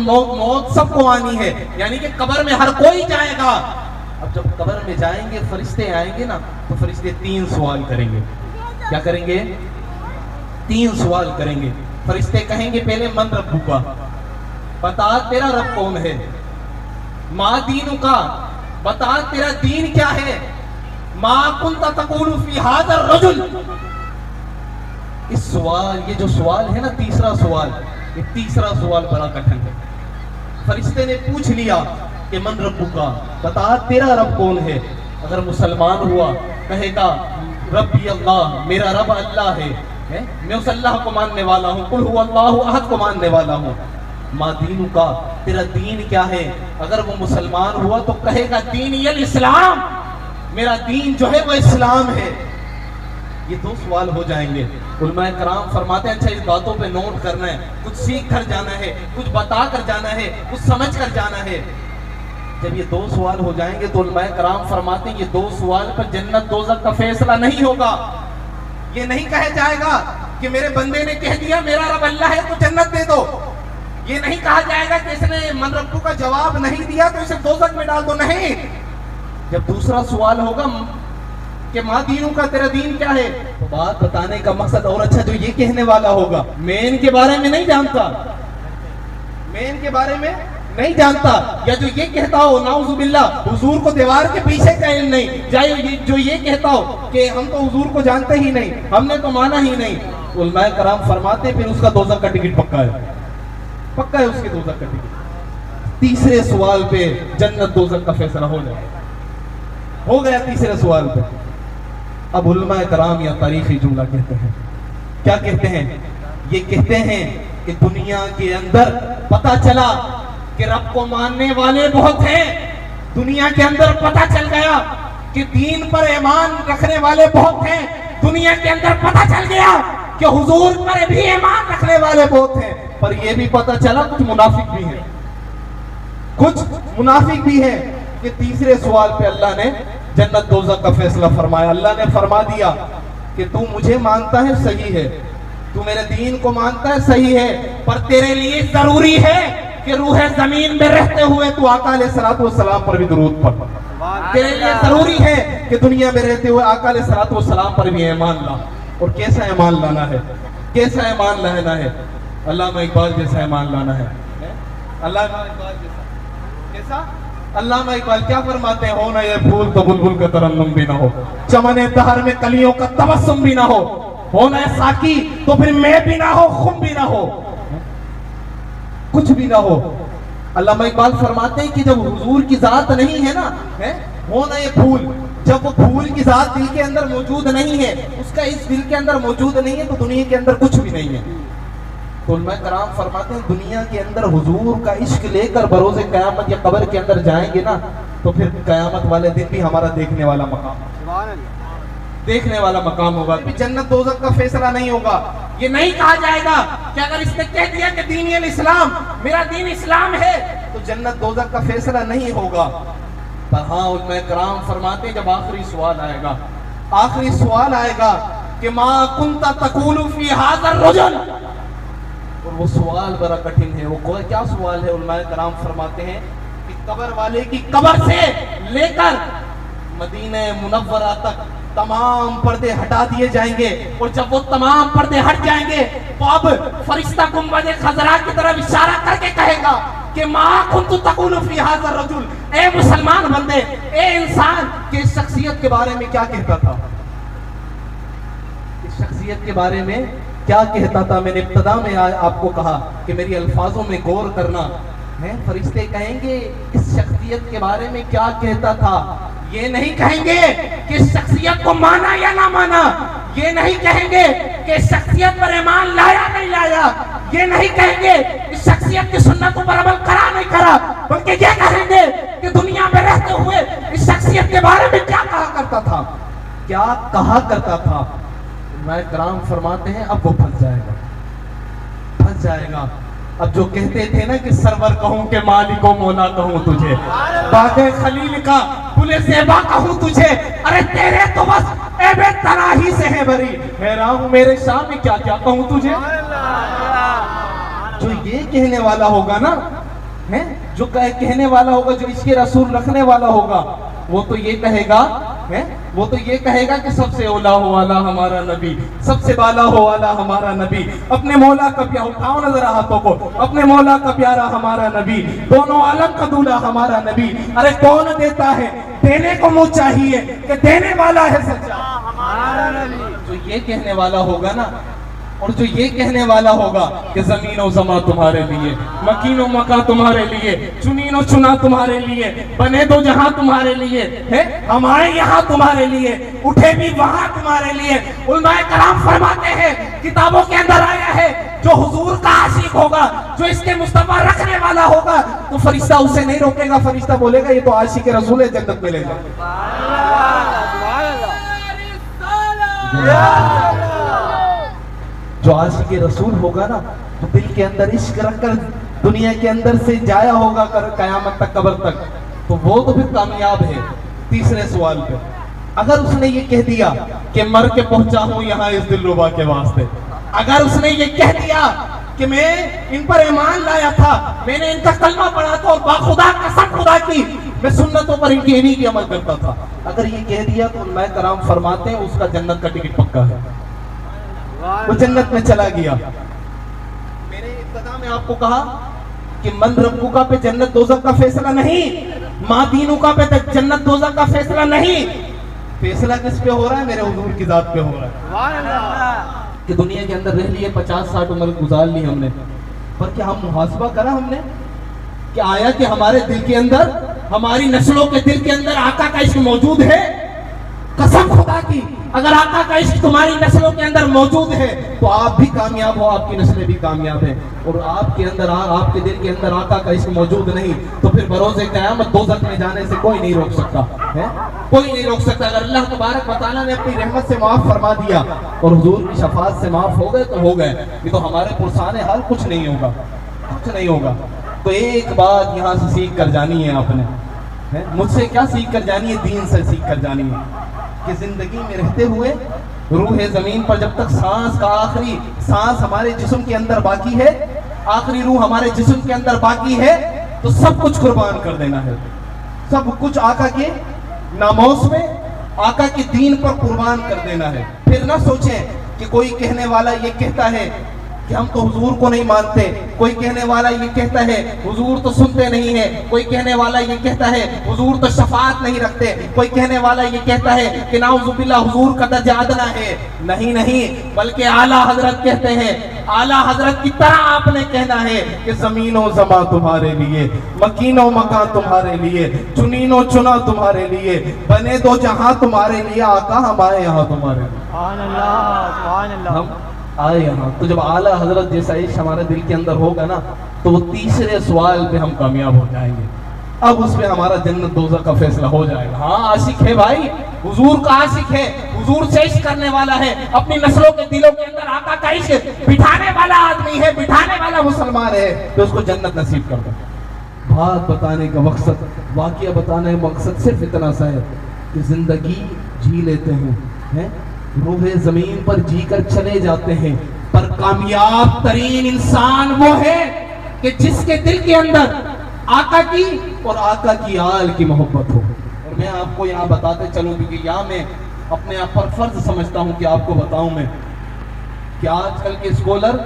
موت سب کو آنی ہے، یعنی کہ قبر میں ہر کوئی جائے گا۔ اب جب قبر میں جائیں گے فرشتے آئیں گے نا تو فرشتے 3 سوال کریں گے۔ کیا کریں گے؟ 3 سوال کریں گے۔ فرشتے کہیں گے پہلے من ربک، بتا تیرا رب کون ہے، ما دینک، بتا تیرا دین کیا ہے، ما کنت تقول فی ھذا الرجل۔ اس سوال، یہ جو سوال ہے نا تیسرا سوال، یہ تیسرا سوال بڑا کٹھن ہے۔ فرشتے نے پوچھ لیا کہ من ربک، بتا تیرا رب کون ہے۔ اگر مسلمان ہوا کہے گا ربی اللہ، میرا رب اللہ ہے، میں اس اللہ کو ماننے والا ہوں، قل هو اللہ احد کو ماننے والا ہوں۔ ما دینک، تیرا دین کیا ہے۔ اگر وہ مسلمان ہوا تو کہے گا دینی الاسلام، میرا دین جو ہے وہ اسلام ہے۔ یہ 2 سوال ہو جائیں گے۔ علماء کرام فرماتے ہیں اچھا اس باتوں پہ نوٹ کرنا ہے، کچھ سیکھ کر جانا ہے، کچھ بتا کر جانا ہے، کچھ سمجھ کر جانا ہے۔ جب یہ 2 سوال ہو جائیں گے تو علماء کرام فرماتے ہیں یہ 2 سوال پر جنت دوزخ کا فیصلہ نہیں ہوگا۔ یہ نہیں کہا جائے گا کہ میرے بندے نے کہہ دیا میرا رب اللہ ہے تو جنت دے دو۔ یہ نہیں کہا جائے گا کہ اس نے من ربک کا جواب نہیں دیا تو اسے دوزخ میں ڈال دو، نہیں۔ جب دوسرا سوال ہوگا کہ ماں دینوں کا، تیرا دین کیا ہے، تو بات بتانے کا مقصد اور اچھا جو یہ کہنے والا ہوگا میں ان کے بارے میں نہیں جانتا، میں ان کے بارے میں نہیں جانتا، یا جو یہ کہتا ہو نعوذ باللہ حضور کو دیوار کے پیچھے کا علم نہیں، جائے جو یہ کہتا ہو کہ ہم تو حضور کو جانتے ہی نہیں، ہم نے تو مانا ہی نہیں، علماء کرام فرماتے پھر اس کا دوزخ کا ٹکٹ پکا ہے، پکا ہے اس کے دوزخ کا ٹکٹ۔ تیسرے سوال پہ جنت دوزخ کا فیصلہ ہو جائے، ہو گیا تیسرے سوال پہ۔ اب علماء کرام یا تاریخی جملہ کہتے ہیں، کیا کہتے ہیں؟ یہ کہتے ہیں کہ دنیا کے اندر پتہ چلا کہ رب کو ماننے والے بہت ہیں، دنیا کے اندر پتہ چل گیا کہ دین پر ایمان رکھنے والے بہت ہیں، دنیا کے اندر پتہ چل گیا کہ حضور پر بھی ایمان رکھنے والے بہت ہیں، پر یہ بھی پتہ چلا کچھ منافق بھی ہیں، کچھ منافق بھی ہیں۔ کہ تیسرے سوال پہ اللہ نے جنت دوزخ کا فیصلہ فرمایا۔ اللہ نے فرما دیا کہ تو مجھے مانتا ہے صحیح ہے، تو میرے دین کو مانتا ہے صحیح ہے، پر تیرے لیے ضروری ہے کہ روح زمین میں رہتے ہوئے تو آقا علیہ الصلوۃ والسلام پر بھی درود پڑھ۔ تیرے لیے ضروری ہے کہ دنیا میں رہتے ہوئے آقا علیہ الصلوۃ والسلام پر بھی ایمان لا۔ اور کیسا ایمان لانا ہے، کیسا ایمان لانا ہے؟ علامہ اقبال جیسا ایمان لانا ہے۔ علامہ اقبال جیسا کیسا؟ علامہ اقبال کیا فرماتے ہیں؟ ہو نہ یہ پھول تو بلبل کا ترنم بھی نہ ہو، چمن دہر میں کلیوں کا تبسم بھی نہ ہو نہ ساقی تو پھر میں بھی نہ ہو، خم بھی نہ ہو، کچھ بھی نہ ہو۔ علامہ اقبال فرماتے ہیں کہ جب حضور کی ذات نہیں ہے نا، ہو نہ یہ پھول، جب وہ پھول کی ذات دل کے اندر موجود نہیں ہے، اس کا اس دل کے اندر موجود نہیں ہے تو دنیا کے اندر کچھ بھی نہیں ہے۔ تو علماء کرام فرماتے ہیں دنیا کے اندر حضور کا عشق لے کر بروز قیامت یا قبر کے اندر جائیں گے نا تو پھر قیامت والے دن بھی ہمارا دیکھنے والا مقام، دیکھنے والا مقام ہوگا۔ جنت دوزخ کا فیصلہ نہیں ہوگا۔ یہ نہیں کہا جائے گا کہ اگر اس نے کہہ دیا کہ دین الاسلام، میرا دین اسلام ہے، تو جنت دوزخ کا فیصلہ نہیں ہوگا۔ پر ہاں علماء کرام فرماتے ہیں جب آخری سوال آئے گا، آخری سوال آئے گا کہ ما کنت تقول فی ھذا الرجل، اور وہ سوال بڑا کٹھن ہے۔ وہ کیا سوال ہے؟ علماء کرام فرماتے ہیں کہ قبر والے کی قبر سے لے کر مدینہ منورہ تک تمام پردے ہٹا دیے جائیں گے، اور جب وہ تمام پردے ہٹ جائیں گے تو اب فرشتہ گنبد خضرا کی طرف اشارہ کر کے کہے گا کہ ما کنت تقول فی ھذا الرجل، اے مسلمان بندے، اے انسان، کہ اس شخصیت کے بارے میں کیا کہتا تھا، اس شخصیت کے بارے میں کیا کہتا تھا؟ میں نے ابتدا میں آپ کو کہا کہ میری الفاظوں میں غور کرنا ہے۔ فرشتے کہیں گے اس شخصیت کے بارے میں کیا کہتا تھا، یہ نہیں کہیں گے کہ اس شخصیت کو مانا یا نہ مانا، یہ نہیں کہیں گے کہ اس شخصیت پر ایمان لایا نہیں لایا، یہ نہیں کہیں گے اس شخصیت کی سنتوں پر عمل کرا نہیں کرا، بلکہ یہ کہیں گے کہ دنیا میں رہتے ہوئے اس شخصیت کے بارے میں کیا کہا کرتا تھا، کیا کہا کرتا تھا۔ علماء کرام فرماتے ہیں اب وہ پھنس جائے گا، پھنس جائے گا۔ اب جو کہتے تھے نا کہ سرور کہوں کہ مالک و مولا کہوں تجھے، باغ خلیل کا گل زیبا کہوں تجھے، ارے تیرے تو بس عیب تراہی سے ہے بری، حیران ہوں میرے شاہ میں کیا کیا کہوں تجھے۔ جو یہ کہنے والا ہوگا نا ہیں جو کہنے والا ہوگا, جو اس کے رسول رکھنے والا ہوگا, وہ تو یہ کہے گا, وہ تو یہ کہے گا کہ سب سے اولا ہو والا ہمارا نبی, سب سے بالا ہو والا ہمارا نبی, اپنے مولا کا پیارا, اٹھاؤ نظر ہاتھوں کو, اپنے مولا کا پیارا ہمارا نبی, دونوں عالم کا دولہا ہمارا نبی. ارے کون دیتا ہے, دینے کو منہ چاہیے کہ دینے والا ہے سچا ہمارا نبی. جو یہ کہنے والا ہوگا نا, اور جو یہ کہنے والا ہوگا کہ زمین و زماں تمہارے لیے, مکین و مکان تمہارے لیے, چنین و چنا تمہارے لیے, بنے دو جہاں تمہارے لیے ہے, ہم آئے یہاں تمہارے لیے, اٹھے بھی وہاں تمہارے لیے. علماء کرام فرماتے ہیں کتابوں کے اندر آیا ہے جو حضور کا عاشق ہوگا, جو اس کے مصطفیٰ رکھنے والا ہوگا, تو فرشتہ اسے نہیں روکے گا, فرشتہ بولے گا یہ تو عاشق رسول ہے, جنت ملے گا. جو عاشق رسول ہوگا نا, تو دل کے اندر عشق رکھ کر دنیا کے اندر سے جایا ہوگا کر قیامت تک, قبر تک, تو وہ تو پھر کامیاب ہے. تیسرے سوال پہ, اگر اس نے یہ کہہ دیا کہ مر کے پہنچا ہوں یہاں اس دلربا کے واسطے, اگر اس نے یہ کہہ دیا کہ میں ان پر ایمان لایا تھا, میں نے ان کا کلمہ پڑھا تھا اور باخدا قسم خدا کی میں سنتوں پر ان کی انہی کی عمل کرتا تھا, اگر یہ کہہ دیا تو علماء کرام فرماتے ہیں اس کا جنت کا ٹکٹ پکا ہے, وہ جنت میں چلا گیا. میں نے ابتدا میں آپ کو کہا کہ من ربو کا پہ جنت دوزخ کا فیصلہ نہیں, ماں دینوں کا پہ جنت دوزخ کا فیصلہ نہیں. فیصلہ کس پہ ہو رہا ہے؟ میرے حضور کی ذات پہ ہو رہا ہے. کہ دنیا کے اندر رہ لیے 50-60 عمر گزار لی ہم نے, پر کیا ہم محاسبہ کرا ہم نے کہ آیا کہ ہمارے دل کے اندر, ہماری نسلوں کے دل کے اندر آقا کا عشق موجود ہے؟ قسم خدا کی اگر آقا کا عشق تمہاری نسلوں کے اندر موجود ہے تو آپ بھی کامیاب ہو, آپ کی نسلیں بھی کامیاب ہیں. اور آپ کے اندر, آپ کے دل کے اندر آقا کا عشق موجود نہیں تو پھر بروز قیامت دوزخ میں جانے سے کوئی نہیں روک سکتا ہے, کوئی نہیں روک سکتا. اگر اللہ تبارک و تعالیٰ نے اپنی رحمت سے معاف فرما دیا اور حضور کی شفاعت سے معاف ہو گئے تو ہو گئے, یہ تو ہمارے پرسان حال کچھ نہیں ہوگا, کچھ نہیں ہوگا. تو ایک بات یہاں سے سیکھ کر جانی ہے آپ نے, مجھ سے کیا سیکھ کر جانی ہے؟ دین سے سیکھ کر جانی ہے کہ زندگی میں رہتے ہوئے روح زمین پر جب تک سانس کا آخری سانس ہمارے جسم کے اندر باقی ہے, آخری روح ہمارے جسم کے اندر باقی ہے, تو سب کچھ قربان کر دینا ہے, سب کچھ آقا کے ناموس میں, آقا کے دین پر قربان کر دینا ہے. پھر نہ سوچیں کہ کوئی کہنے والا یہ کہتا ہے کہ ہم تو حضور کو نہیں مانتے, کوئی کہنے والا یہ کہتا ہے حضور تو سنتے نہیں ہیں, کوئی کہنے والا یہ کہتا ہے حضور تو شفاعت نہیں رکھتے, کوئی کہنے والا یہ کہتا ہے کہ نعوذ باللہ حضور کا درجہ ادنا ہے. نہیں نہیں, بلکہ اعلیٰ حضرت کہتے ہیں, اعلیٰ حضرت کی طرح آپ نے کہنا ہے کہ زمین و زماں تمہارے لیے, مکین و مکان تمہارے لیے, چنین و چنا تمہارے لیے, بنے دو جہاں تمہارے لیے, آقا ہم آئے یہاں تمہارے لیے. سبحان اللہ, سبحان اللہ. ہم آئے یہاں. تو جب اعلیٰ حضرت جیسا عشق ہمارے دل کے اندر ہوگا نا, تو وہ تیسرے سوال پہ ہم کامیاب ہو جائیں گے. اب اس پہ ہمارا جنت دوزخ کا فیصلہ ہو جائے گا. ہاں عاشق ہے بھائی, حضور کا عاشق ہے, حضور سے عشق کرنے والا ہے, اپنی نسلوں کے دلوں کے اندر آقا کا عشق بٹھانے والا آدمی ہے, بٹھانے والا مسلمان ہے, تو اس کو جنت نصیب کر دو. بات بتانے کا مقصد, واقعہ بتانے کا مقصد صرف اتنا سا ہے کہ زندگی جی لیتے ہیں, روح زمین پر جی کر چلے جاتے ہیں, پر کامیاب ترین انسان وہ ہے کہ جس کے دل کے اندر آقا کی اور آقا کی آل کی محبت ہو. اور میں آپ کو یہاں بتاتے چلوں, کیونکہ یہاں میں اپنے آپ پر فرض سمجھتا ہوں کہ آپ کو بتاؤں میں کہ آج کل کے اسکولر,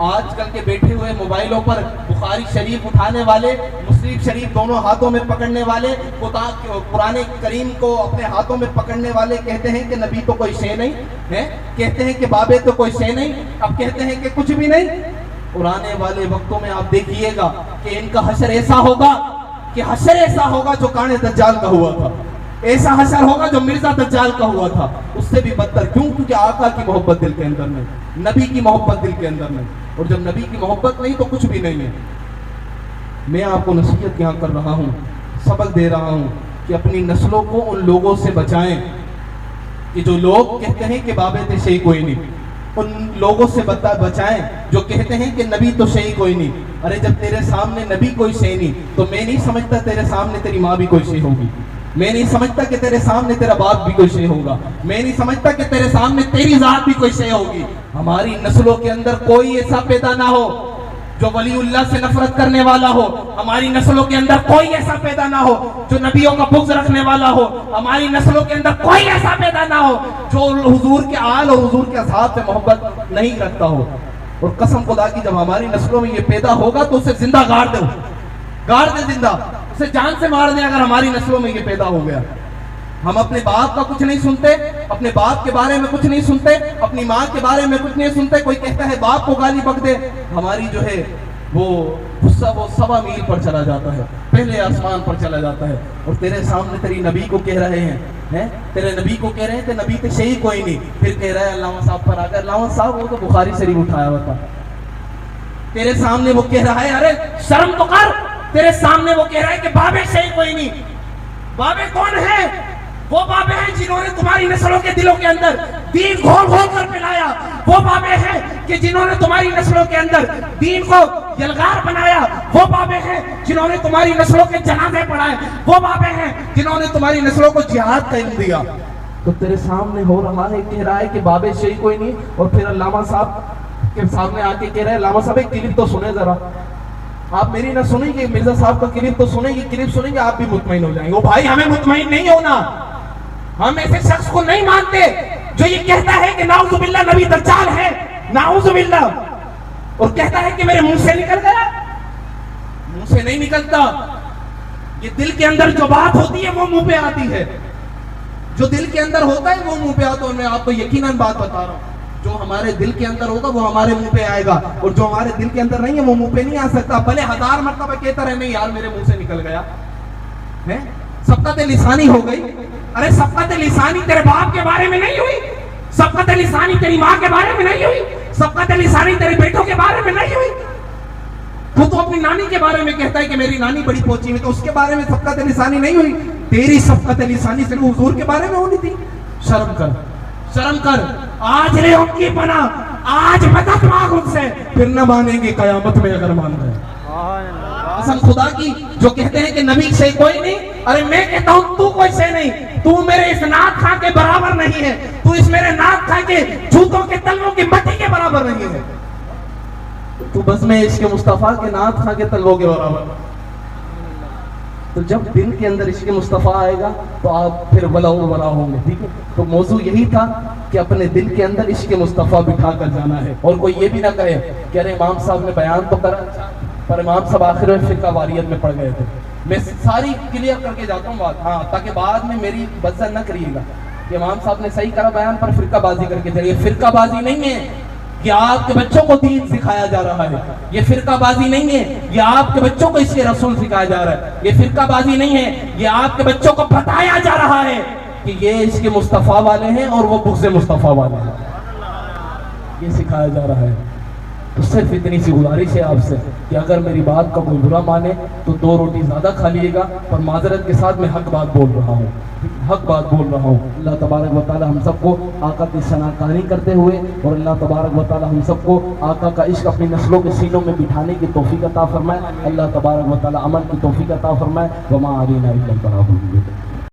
آج کل کے بیٹھے ہوئے موبائلوں پر بخاری شریف اٹھانے والے, مسلم شریف دونوں ہاتھوں میں پکڑنے والے, قرآن کریم کو اپنے ہاتھوں میں پکڑنے والے کہتے ہیں کہ نبی تو کوئی شے نہیں ہے, کہتے ہیں کہ بابے تو کوئی شے نہیں, اب کہتے ہیں کہ کچھ بھی نہیں. اور آنے والے وقتوں میں آپ دیکھیے گا کہ ان کا حشر ایسا ہوگا, کہ حشر ایسا ہوگا جو کانے دجال کا ہوا تھا, ایسا حشر ہوگا جو مرزا دجال کا ہوا تھا, اس سے بھی بدتر. کیوں؟ کیونکہ آقا کی محبت دل کے اندر نہیں, نبی کی محبت دل کے اندر نہیں, اور جب نبی کی محبت نہیں تو کچھ بھی نہیں ہے. میں آپ کو نصیحت یہاں کر رہا ہوں, سبق دے رہا ہوں کہ اپنی نسلوں کو ان لوگوں سے بچائیں کہ جو لوگ کہتے ہیں کہ بابے تھے شئی کوئی نہیں, ان لوگوں سے بچائیں جو کہتے ہیں کہ نبی تو شئی کوئی نہیں. ارے جب تیرے سامنے نبی کوئی شئی نہیں تو میں نہیں سمجھتا تیرے سامنے تیری ماں بھی کوئی شئی ہوگی, میں نہیں سمجھتا کہ تیرے سامنے تیرا باپ بھی کوئی شے ہوگا, میں نہیں سمجھتا کہ تیرے سامنے تیری ذات بھی کوئی شے ہوگی. ہماری نسلوں کے اندر کوئی ایسا پیدا نہ ہو جو ولی اللہ سے نفرت کرنے والا ہو، ہماری نسلوں کے اندر کوئی ایسا پیدا نہ ہو جو نبیوں کا بغض رکھنے والا ہو، ہماری نسلوں کے اندر کوئی ایسا پیدا نہ ہو جو حضور کے آل اور حضور کے اصحاب سے محبت نہیں کرتا ہو۔ اور قسم خدا کی جب ہماری نسلوں میں یہ پیدا ہوگا تو اسے زندہ گاڑ دے زندہ، اسے جان سے مار دیں اگر ہماری نسلوں میں یہ پیدا ہو گیا۔ ہم اپنے باپ کا کچھ نہیں سنتے، اپنے باپ کے بارے میں کچھ نہیں سنتے، اپنی ماں کے بارے میں کچھ نہیں سنتے۔ کوئی کہتا ہے باپ کو گالی بک دے، ہماری جو ہے وہ غصہ وہ 1.25 میل پر چلا جاتا ہے، پہلے آسمان پر چلا جاتا ہے۔ اور تیرے سامنے تیری نبی کو کہہ رہے ہیں، تیرے نبی کو کہہ رہے ہیں کہ نبی تے شہی کوئی نہیں، پھر کہہ رہا ہے علامہ صاحب پر آ کر، علامہ صاحب وہ تو بخاری شریف اٹھایا ہوا تھا، تیرے سامنے وہ کہہ رہا ہے ارے شرم تو کر، تیرے سامنے وہ کہہ رہا ہے کہ بابے شہی کوئی نہیں۔ بابے کون ہے؟ وہ بابے ہیں جنہوں نے تمہاری نسلوں کے دلوں کے اندر دین گھول گھول کر پلایا، وہ بابے ہیں کہ جنہوں نے تمہاری نسلوں کے اندر دین کو یلغار بنایا، وہ بابے ہیں جنہوں نے تمہاری نسلوں کے جنازے پڑھائے، وہ بابے ہیں جنہوں نے تمہاری نسلوں کو جہاد کا علم دیا۔ تو تیرے سامنے ہو رہا ہے، کہہ رہا ہے کہ بابے شہی کوئی نہیں، اور پھر علامہ صاحب کے سامنے آ کے کہہ رہے ہیں علامہ صاحب ایک کلپ تو سنیں ذرا، آپ میری نہ سنیں گے، مرزا صاحب کا کلپ تو سنیں گے، کلپ سنیں گے آپ بھی مطمئن ہو جائیں گے۔ وہ بھائی ہمیں مطمئن نہیں ہونا، ہم ایسے شخص کو نہیں مانتے جو یہ کہتا ہے کہ نعوذ باللہ نبی دجال ہے، نعوذ باللہ، اور کہتا ہے کہ میرے منہ سے نکل گیا۔ منہ سے نہیں نکلتا، یہ دل کے اندر جو بات ہوتی ہے وہ منہ پہ آتی ہے، جو دل کے اندر ہوتا ہے وہ منہ پہ آتا ہے۔ میں آپ کو یقیناً بات بتا رہا ہوں، جو ہمارے دل کے اندر ہوگا وہ ہمارے منہ پہ آئے گا، اور جو ہمارے دل کے اندر نہیں ہے وہ منہ پہ نہیں آ سکتا، بھلے 1000 مرتبہ کہتا رہے نہیں یار میرے منہ سے نکل گیا ہے۔ سبقت لسانی ہو گئی، ارے سبقت لسانی تیرے باپ کے بارے میں نہیں ہوئی، سبقت لسانی تیری ماں کے بارے میں نہیں ہوئی، سبقت لسانی تیرے بیٹوں کے بارے میں نہیں ہوئی۔ تو اپنی نانی کے بارے میں کہتا ہے کہ میری نانی بڑی پہنچی ہوئی، تو اس کے بارے میں سبقت لسانی نہیں ہوئی، تیری سبقت لسانی صرف حضور کے بارے میں ہونی تھی۔ شرم کر، شرم کر، آج لے ان کی پناہ، آج مدد مانگ ان سے، پھر نہ مانیں گے قیامت میں اگر مان رہے۔ قسم خدا کی جو کہتے ہیں کہ نبی سے کوئی نہیں، ارے میں کہتا ہوں تو کوئی سے نہیں، تو میرے اس ناک کھا کے برابر نہیں ہے، تو اس میرے ناک کھا کے جوتوں کے تلووں کی مٹی کے برابر نہیں ہے، تو بس میں عشق مصطفیٰ کے ناک کھا کے تلووں کے برابر۔ تو جب دل کے اندر عشق مصطفیٰ آئے گا تو آپ پھر ولا ولا ہوں گے، ٹھیک ہے۔ تو موضوع یہی تھا کہ اپنے دل کے اندر عشق مصطفیٰ بٹھا کر جانا ہے، اور کوئی یہ بھی نہ کہے کہ ارے امام صاحب نے بیان تو کرا پر امام صاحب آخر میں فرقہ واریت میں پڑ گئے تھے۔ میں ساری کلیئر کر کے جاتا ہوں بات، ہاں، تاکہ بعد میں میری بزن نہ کریے گا کہ امام صاحب نے صحیح کرا بیان پر فرقہ بازی کر کے چلیے۔ فرقہ بازی نہیں ہے، یہ آپ کے بچوں کو دین سکھایا جا رہا ہے، یہ فرقہ بازی نہیں ہے، یہ آپ کے بچوں کو اس کے رسول سکھایا جا رہا ہے، یہ فرقہ بازی نہیں ہے، یہ آپ کے بچوں کو بتایا جا رہا ہے کہ یہ اس کے مصطفیٰ والے ہیں اور وہ بغض مصطفیٰ والے ہیں، یہ سکھایا جا رہا ہے۔ تو صرف اتنی سی گزارش ہے آپ سے کہ اگر میری بات کا کوئی برا مانے تو 2 روٹی زیادہ کھا لیے گا، پر معذرت کے ساتھ میں حق بات بول رہا ہوں، حق بات بول رہا ہوں۔ اللہ تبارک و تعالی ہم سب کو آقا کی شناکاری کرتے ہوئے، اور اللہ تبارک و تعالی ہم سب کو آقا کا عشق اپنی نسلوں کے سینوں میں بٹھانے کی توفیق عطا فرمائے۔ اللہ تبارک و تعالی عمل کی توفیق عطا فرمائے۔ وما علینا الا البلاغ المبین۔